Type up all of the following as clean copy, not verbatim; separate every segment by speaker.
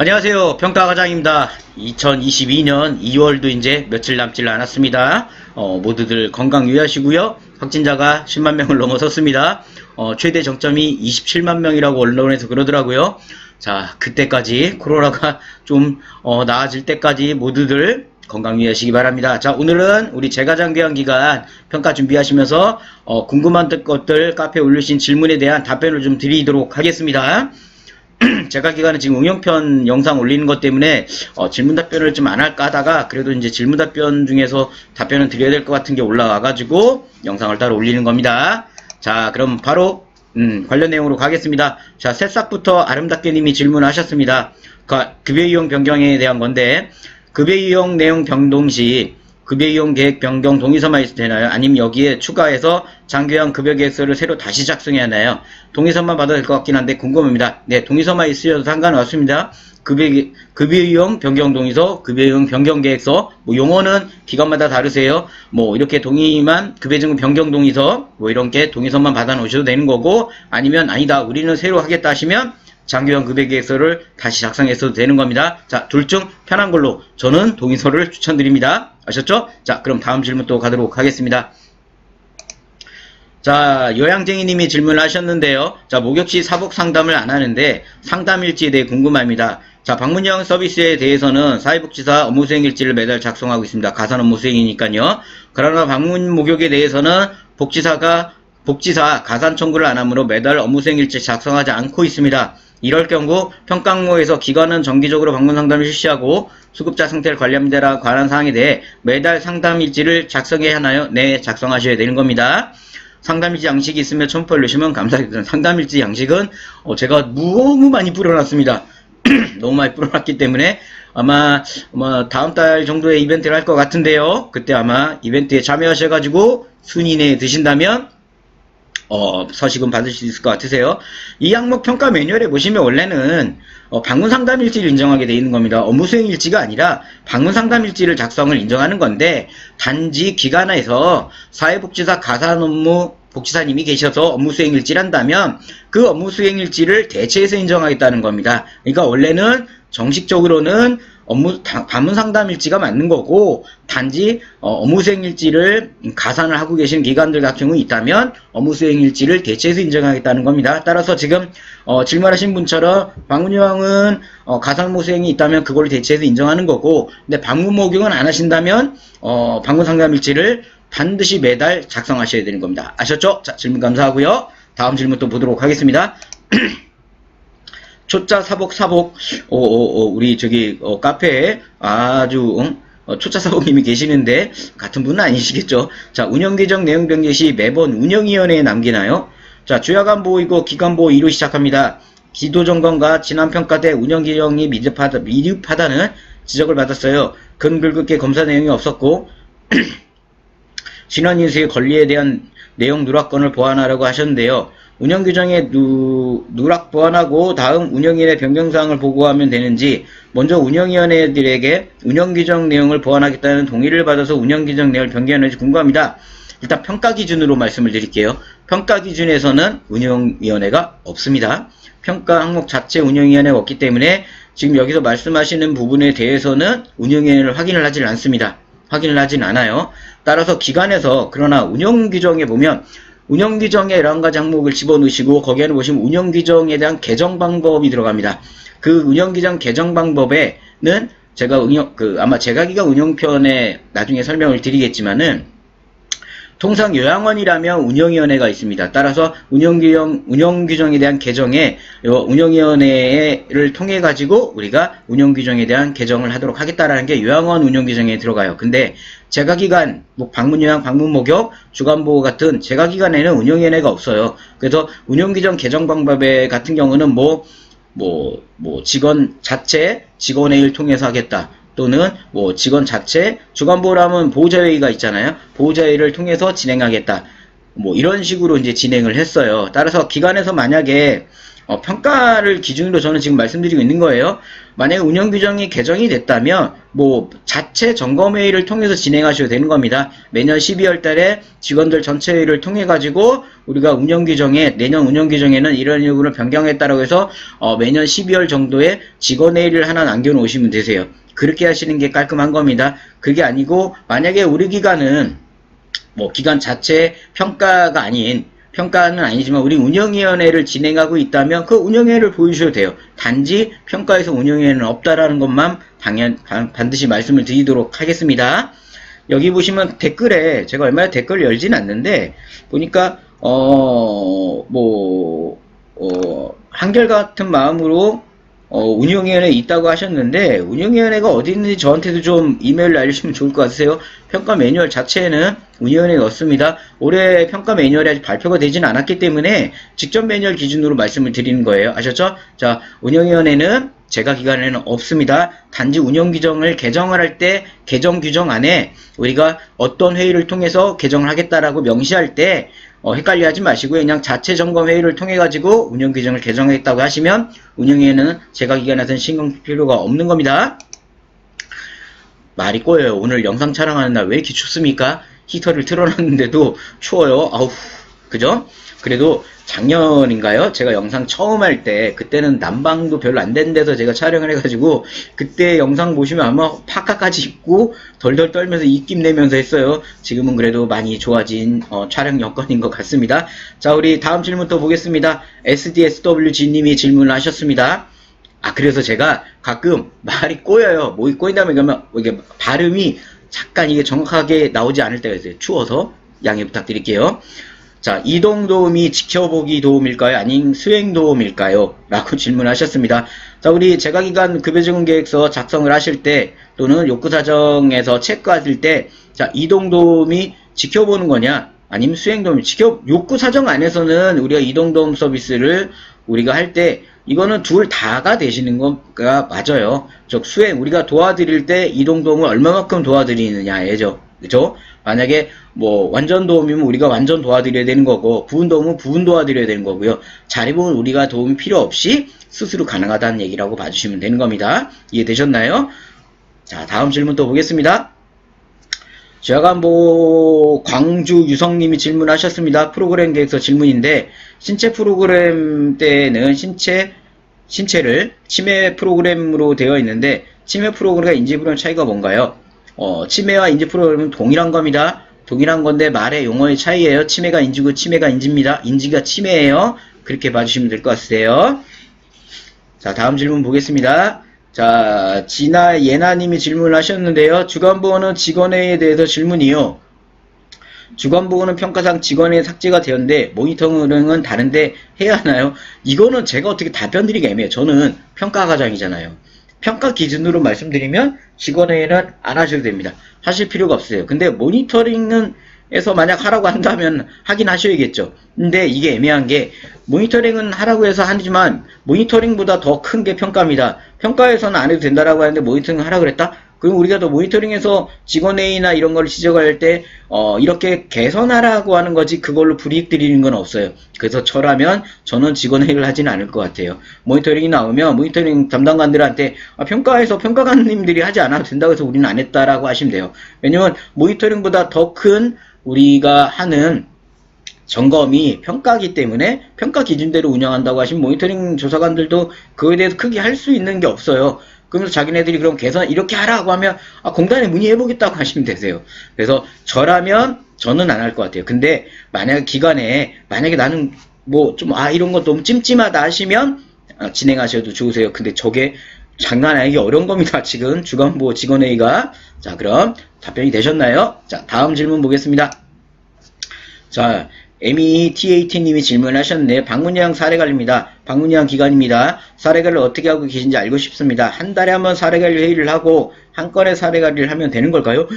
Speaker 1: 안녕하세요. 평가과장입니다. 2022년 2월도 이제 며칠 남질 않았습니다. 모두들 건강 유의하시고요. 확진자가 10만 명을 넘어섰습니다. 최대 정점이 27만 명이라고 언론에서 그러더라고요. 자, 그때까지 코로나가 좀 나아질 때까지 모두들 건강 유의하시기 바랍니다. 자, 오늘은 우리 재가장교양 기간 평가 준비하시면서 궁금한 것들 카페에 올리신 질문에 대한 답변을 좀 드리도록 하겠습니다. 제가 기간에 지금 응용편 영상 올리는 것 때문에 질문 답변을 좀 안 할까 하다가 그래도 이제 질문 답변 중에서 답변을 드려야 될 것 같은 게 올라와가지고 영상을 따로 올리는 겁니다. 자, 그럼 바로 관련 내용으로 가겠습니다. 자, 새싹부터 아름답게님이 질문하셨습니다. 급여이용 변경에 대한 건데, 급여이용 내용 변동 시 급여이용 계획 변경 동의서만 있어도 되나요? 아니면 여기에 추가해서 장교양 급여 계획서를 새로 다시 작성해야 하나요? 동의서만 받아도 될 것 같긴 한데 궁금합니다. 네, 동의서만 있으셔도 상관없습니다. 급여이용 변경 동의서, 급여이용 변경 계획서, 뭐 용어는 기관마다 다르세요. 뭐 이렇게 동의만 급여증후 변경 동의서, 뭐 이렇게 동의서만 받아 놓으셔도 되는 거고, 아니면 아니다, 우리는 새로 하겠다 하시면 장교양 급여계획서를 다시 작성했어도 되는 겁니다. 자, 둘 중 편한 걸로 저는 동의서를 추천드립니다. 아셨죠? 자, 그럼 다음 질문 또 가도록 하겠습니다. 자, 요양쟁이님이 질문을 하셨는데요. 자, 목욕시 사복 상담을 안 하는데 상담일지에 대해 궁금합니다. 자, 방문형 서비스에 대해서는 사회복지사 업무수행일지를 매달 작성하고 있습니다. 가산 업무수행이니까요. 그러나 방문 목욕에 대해서는 복지사 가산 청구를 안 하므로 매달 업무수행일지 작성하지 않고 있습니다. 이럴 경우 평가항목에서 기관은 정기적으로 방문 상담을 실시하고 수급자 상태를 관리하는 데 관한 사항에 대해 매달 상담일지를 작성해야 하나요? 네, 작성하셔야 되는 겁니다. 상담일지 양식이 있으면 첨부해 주시면 감사하겠습니다. 상담일지 양식은 제가 너무 많이 뿌려놨습니다. 너무 많이 뿌려놨기 때문에 아마 다음 달 정도에 이벤트를 할 것 같은데요. 그때 아마 이벤트에 참여하셔가지고 순위 내에 드신다면 서식은 받으실 수 있을 것 같으세요. 이 항목 평가 매뉴얼에 보시면 원래는 방문 상담 일지를 인정하게 되어 있는 겁니다. 업무 수행 일지가 아니라 방문 상담 일지를 작성을 인정하는 건데, 단지 기관에서 사회복지사 가산 업무 복지사님이 계셔서 업무 수행 일지를 한다면 그 업무 수행 일지를 대체해서 인정하겠다는 겁니다. 그러니까 원래는 정식적으로는 방문 상담 일지가 맞는 거고, 단지 업무 수행 일지를 가산을 하고 계신 기관들 같은 경우 있다면 업무 수행 일지를 대체해서 인정하겠다는 겁니다. 따라서 지금 질문하신 분처럼 방문 요양은 가산 업무 수행이 있다면 그걸 대체해서 인정하는 거고, 근데 방문 목욕은 안 하신다면 방문 상담 일지를 반드시 매달 작성하셔야 되는 겁니다. 아셨죠? 자, 질문 감사하고요. 다음 질문 또 보도록 하겠습니다. 초짜 사복 우리 저기 카페에 아주 초짜 사복님이 계시는데 같은 분은 아니시겠죠? 자, 운영규정 내용 변경 시 매번 운영위원회에 남기나요? 자, 주야간보호이고 기간보호 2로 시작합니다. 기도점검과 지난평가 때 운영규정이 미흡하다는 지적을 받았어요. 근글긋게 검사 내용이 없었고 신원인수의 권리에 대한 내용 누락건을 보완하라고 하셨는데요. 운영규정에 누락 보완하고 다음 운영위원회 변경사항을 보고하면 되는지, 먼저 운영위원회들에게 운영규정 내용을 보완하겠다는 동의를 받아서 운영규정 내용을 변경하는지 궁금합니다. 일단 평가 기준으로 말씀을 드릴게요. 평가 기준에서는 운영위원회가 없습니다. 평가 항목 자체 운영위원회가 없기 때문에 지금 여기서 말씀하시는 부분에 대해서는 운영위원회를 확인을 하질 않습니다. 확인을 하진 않아요. 따라서 기관에서, 그러나 운영규정에 보면 운영규정에 여러 가지 항목을 집어넣으시고 거기에는 보시면 운영규정에 대한 개정 방법이 들어갑니다. 그 운영규정 개정 방법에는 제가 아마 제가기관 운영편에 나중에 설명을 드리겠지만은, 통상 요양원이라면 운영위원회가 있습니다. 따라서 운영규정에 대한 개정에 운영위원회를 통해 가지고 우리가 운영규정에 대한 개정을 하도록 하겠다라는 게 요양원 운영규정에 들어가요. 근데 재가기관, 방문요양, 방문목욕, 주간보호 같은 재가기관에는 운영위원회가 없어요. 그래서 운영규정 개정 방법에 같은 경우는 직원 자체, 직원회의를 통해서 하겠다. 또는 직원 자체, 주간보호라면 보호자회의가 있잖아요. 보호자회의를 통해서 진행하겠다. 이런 식으로 이제 진행을 했어요. 따라서 기관에서 만약에 평가를 기준으로 저는 지금 말씀드리고 있는 거예요. 만약에 운영규정이 개정이 됐다면 뭐 자체 점검회의를 통해서 진행하셔도 되는 겁니다. 매년 12월 달에 직원들 전체 회의를 통해 가지고 우리가 운영규정에 내년 운영규정에는 이런 이유로 변경했다라고 해서 매년 12월 정도에 직원회의를 하나 남겨놓으시면 되세요. 그렇게 하시는 게 깔끔한 겁니다. 그게 아니고 만약에 우리 기관은 뭐 기관 자체 평가는 아니지만 우리 운영위원회를 진행하고 있다면 그 운영위원회를 보여주셔도 돼요. 단지 평가에서 운영위원회는 없다라는 것만 반드시 말씀을 드리도록 하겠습니다. 여기 보시면 댓글에 제가 얼마나 댓글을 열진 않는데 보니까 한결같은 마음으로 운영위원회에 있다고 하셨는데 운영위원회가 어디 있는지 저한테도 좀 이메일로 알려주시면 좋을 것 같으세요. 평가 매뉴얼 자체에는 운영위원회에 넣습니다. 올해 평가 매뉴얼이 아직 발표가 되진 않았기 때문에 직전 매뉴얼 기준으로 말씀을 드리는 거예요. 아셨죠? 자, 운영위원회는 제가 기관에는 없습니다. 단지 운영규정을 개정을 할 때 개정 규정 안에 우리가 어떤 회의를 통해서 개정을 하겠다라고 명시할 때 헷갈려 하지 마시고요. 그냥 자체 점검 회의를 통해 가지고 운영 규정을 개정했다고 하시면 운영위에는 제가 기관에서는 신경 필요가 없는 겁니다. 말이 꼬여요. 오늘 영상 촬영하는 날 왜 이렇게 춥습니까? 히터를 틀어놨는데도 추워요. 아우, 그죠? 그래도 작년인가요? 제가 영상 처음 할 때 그때는 난방도 별로 안 된 데서 제가 촬영을 해가지고 그때 영상 보시면 아마 파카까지 입고 덜덜 떨면서 입김 내면서 했어요. 지금은 그래도 많이 좋아진 촬영 여건인 것 같습니다. 자, 우리 다음 질문 또 보겠습니다. SDSWG님이 질문을 하셨습니다. 그래서 제가 가끔 말이 꼬여요. 뭐이 꼬인다면 그러면 이게 발음이 잠깐 이게 정확하게 나오지 않을 때가 있어요. 추워서 양해 부탁드릴게요. 자, 이동도움이 지켜보기 도움일까요? 아닌 수행도움일까요? 라고 질문하셨습니다. 자, 우리 재가기관 급여지원계획서 작성을 하실 때 또는 욕구사정에서 체크하실 때 자, 이동도움이 지켜보는 거냐? 아니면 수행도움이 욕구사정 안에서는 우리가 이동도움 서비스를 우리가 할 때 이거는 둘 다가 되시는 거가 맞아요. 즉 수행 우리가 도와드릴 때 이동도움을 얼마만큼 도와드리느냐예죠. 그죠? 만약에 뭐 완전 도움이면 우리가 완전 도와드려야 되는 거고 부분 도움은 부분 도와드려야 되는 거고요. 자립은 우리가 도움 필요 없이 스스로 가능하다는 얘기라고 봐주시면 되는 겁니다. 이해되셨나요? 자, 다음 질문 또 보겠습니다. 제가간보 광주 유성님이 질문하셨습니다. 프로그램 계획서 질문인데 신체 프로그램 때는 신체를 치매 프로그램으로 되어 있는데 치매 프로그램과 인지 프로그램 차이가 뭔가요? 치매와 인지 프로그램은 동일한 겁니다. 동일한 건데 말의 용어의 차이예요. 치매가 인지고 치매가 인지입니다. 인지가 치매예요. 그렇게 봐주시면 될 것 같으세요. 자, 다음 질문 보겠습니다. 자, 예나님이 질문을 하셨는데요. 주간보고는 직원회의에 대해서 질문이요. 주간보고는 평가상 직원회의 삭제가 되었는데 모니터링은 다른데 해야 하나요? 이거는 제가 어떻게 답변 드리기 애매해요. 저는 평가과장이잖아요. 평가 기준으로 말씀드리면 직원회의는 안 하셔도 됩니다. 하실 필요가 없어요. 근데 모니터링은 에서 만약 하라고 한다면 하긴 하셔야겠죠. 근데 이게 애매한 게 모니터링은 하라고 해서 하지만 모니터링보다 더 큰 게 평가입니다. 평가에서는 안 해도 된다라고 하는데 모니터링 하라고 그랬다? 그럼 우리가 더 모니터링에서 직원회의나 이런 걸 지적할 때 이렇게 개선하라고 하는 거지 그걸로 불이익 드리는 건 없어요. 그래서 저는 직원회의를 하지는 않을 것 같아요. 모니터링이 나오면 모니터링 담당관들한테 평가에서 평가관님들이 하지 않아도 된다고 해서 우리는 안 했다라고 하시면 돼요. 왜냐면 모니터링보다 더 큰 우리가 하는 점검이 평가이기 때문에 평가 기준대로 운영한다고 하시면 모니터링 조사관들도 그거에 대해서 크게 할 수 있는 게 없어요. 그러면서 자기네들이 그럼 개선 이렇게 하라고 하면 공단에 문의해보겠다고 하시면 되세요. 그래서 저라면 저는 안 할 것 같아요. 근데 만약에 나는 뭐 좀 이런 거 너무 찜찜하다 하시면 진행하셔도 좋으세요. 근데 저게 장난 아니게 어려운 겁니다. 지금 주간보 직원회의가. 자, 그럼 답변이 되셨나요? 자, 다음 질문 보겠습니다. 자, METAT님이 질문하셨는데 방문예약 사례관리입니다. 방문예약 기간입니다. 사례관리를 어떻게 하고 계신지 알고 싶습니다. 한 달에 한 번 사례관리 회의를 하고 한 건의 사례관리를 하면 되는 걸까요?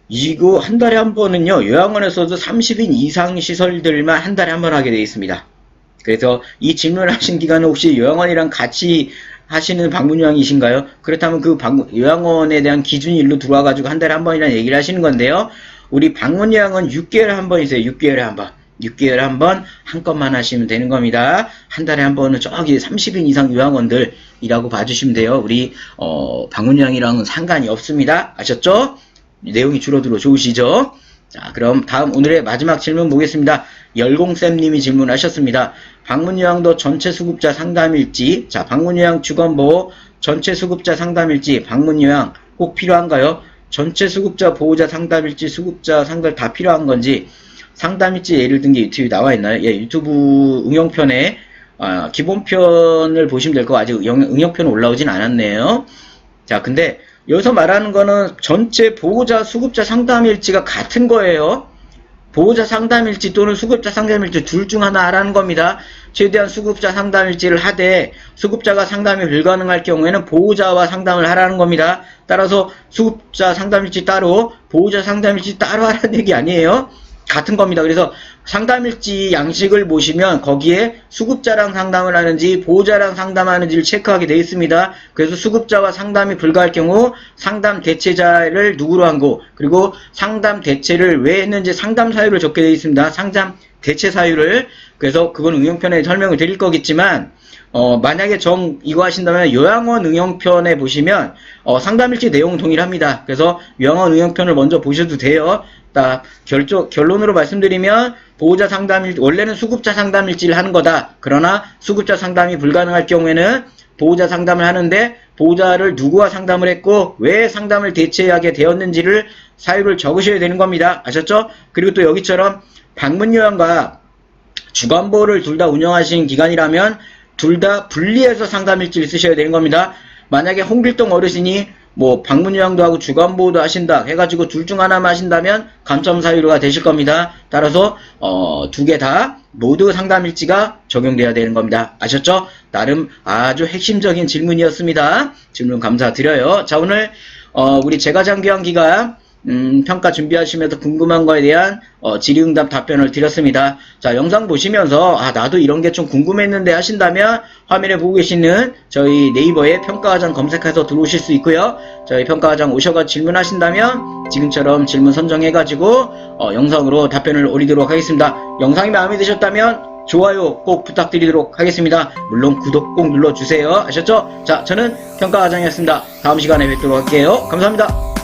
Speaker 1: 이거 한 달에 한 번은요. 요양원에서도 30인 이상 시설들만 한 달에 한 번 하게 되어 있습니다. 그래서 이 질문을 하신 기간은 혹시 요양원이랑 같이 하시는 방문요양이신가요? 그렇다면 그 요양원에 대한 기준이 일로 들어와가지고 한 달에 한 번이라는 얘기를 하시는 건데요. 우리 방문요양은 6개월에 한 번이세요. 6개월에 한 번. 6개월에 한 번 한건만 하시면 되는 겁니다. 한 달에 한 번은 저기 30인 이상 요양원들이라고 봐주시면 돼요. 우리 방문요양이랑은 상관이 없습니다. 아셨죠? 내용이 줄어들어 좋으시죠? 자, 그럼 다음 오늘의 마지막 질문 보겠습니다. 열공쌤님이 질문하셨습니다. 방문요양도 전체 수급자 상담일지, 자, 방문요양 주건보호 전체 수급자 상담일지, 방문요양 꼭 필요한가요? 전체 수급자 보호자 상담일지, 수급자 상담 다 필요한 건지, 상담일지 예를 든 게 유튜브에 나와 있나요? 예, 유튜브 응용편에 기본편을 보시면 될 거 아직 응용편 올라오진 않았네요. 자, 근데 여기서 말하는 거는 전체 보호자 수급자 상담일지가 같은 거예요. 보호자 상담일지 또는 수급자 상담일지 둘 중 하나 하라는 겁니다. 최대한 수급자 상담일지를 하되 수급자가 상담이 불가능할 경우에는 보호자와 상담을 하라는 겁니다. 따라서 수급자 상담일지 따로 보호자 상담일지 따로 하라는 얘기 아니에요. 같은 겁니다. 그래서 상담일지 양식을 보시면 거기에 수급자랑 상담을 하는지 보호자랑 상담하는지를 체크하게 되어 있습니다. 그래서 수급자와 상담이 불가할 경우 상담 대체자를 누구로 한 거, 그리고 상담 대체를 왜 했는지 상담 사유를 적게 되어 있습니다. 상담 대체 사유를. 그래서 그건 응용편에 설명을 드릴 거겠지만 만약에 이거 하신다면 요양원 응용편에 보시면 상담일지 내용 동일합니다. 그래서 요양원 응용편을 먼저 보셔도 돼요. 결론으로 말씀드리면 보호자 상담일지, 원래는 수급자 상담일지를 하는 거다. 그러나 수급자 상담이 불가능할 경우에는 보호자 상담을 하는데 보호자를 누구와 상담을 했고 왜 상담을 대체하게 되었는지를 사유를 적으셔야 되는 겁니다. 아셨죠? 그리고 또 여기처럼 방문요양과 주간보호를 둘 다 운영하신 기관이라면 둘 다 분리해서 상담일지를 쓰셔야 되는 겁니다. 만약에 홍길동 어르신이 방문요양도 하고 주간보호도 하신다 해가지고 둘 중 하나만 하신다면 감점 사유가 되실 겁니다. 따라서 두 개 다 모두 상담일지가 적용돼야 되는 겁니다. 아셨죠? 나름 아주 핵심적인 질문이었습니다. 질문 감사드려요. 자, 오늘 우리 제가장교환기간 평가 준비하시면서 궁금한 거에 대한 질의응답 답변을 드렸습니다. 자, 영상 보시면서 나도 이런 게 좀 궁금했는데 하신다면 화면에 보고 계시는 저희 네이버에 평가과정 검색해서 들어오실 수 있고요. 저희 평가과정 오셔서 질문하신다면 지금처럼 질문 선정해가지고 영상으로 답변을 올리도록 하겠습니다. 영상이 마음에 드셨다면 좋아요 꼭 부탁드리도록 하겠습니다. 물론 구독 꼭 눌러주세요. 아셨죠? 자, 저는 평가과정이었습니다. 다음 시간에 뵙도록 할게요. 감사합니다.